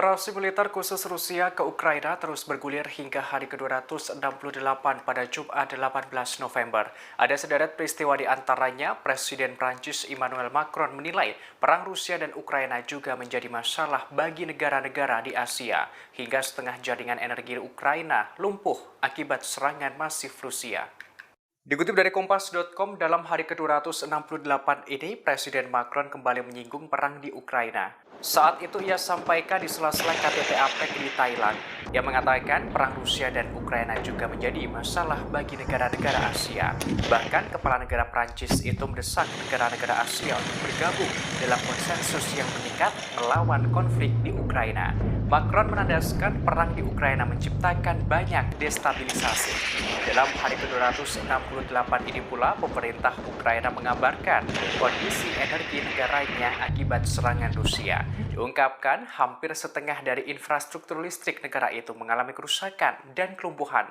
Operasi militer khusus Rusia ke Ukraina terus bergulir hingga hari ke-268 pada Jumat 18 November. Ada sederet peristiwa di antaranya, Presiden Prancis Emmanuel Macron menilai perang Rusia dan Ukraina juga menjadi masalah bagi negara-negara di Asia, hingga setengah jaringan energi Ukraina lumpuh akibat serangan masif Rusia. Dikutip dari Kompas.com, dalam hari ke-268 ini, Presiden Macron kembali menyinggung perang di Ukraina. Saat itu ia sampaikan di sela-sela KTT APEC di Thailand, yang mengatakan perang Rusia dan Ukraina juga menjadi masalah bagi negara-negara Asia. Bahkan kepala negara Prancis itu mendesak negara-negara Asia untuk bergabung dalam konsensus yang mengikat melawan konflik di Ukraina. Macron menandaskan perang di Ukraina menciptakan banyak destabilisasi. Dalam hari ke-268 ini pula, pemerintah Ukraina mengabarkan kondisi energi negaranya akibat serangan Rusia. Diungkapkan, hampir setengah dari infrastruktur listrik negara itu mengalami kerusakan dan kelumpuhan.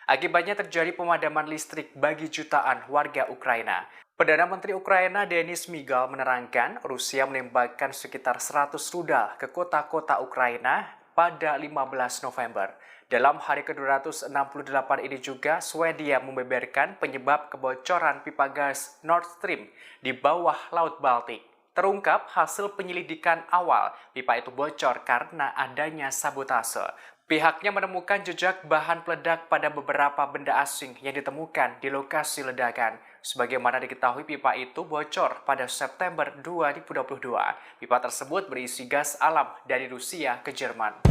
Akibatnya terjadi pemadaman listrik bagi jutaan warga Ukraina. Perdana Menteri Ukraina Denis Shmyhal menerangkan Rusia menembakkan sekitar 100 rudal ke kota-kota Ukraina pada 15 November. Dalam hari ke-268 ini juga, Swedia membeberkan penyebab kebocoran pipa gas Nord Stream di bawah Laut Baltik. Terungkap hasil penyelidikan awal, pipa itu bocor karena adanya sabotase. Pihaknya menemukan jejak bahan peledak pada beberapa benda asing yang ditemukan di lokasi ledakan. Sebagaimana diketahui, pipa itu bocor pada September 2022. Pipa tersebut berisi gas alam dari Rusia ke Jerman.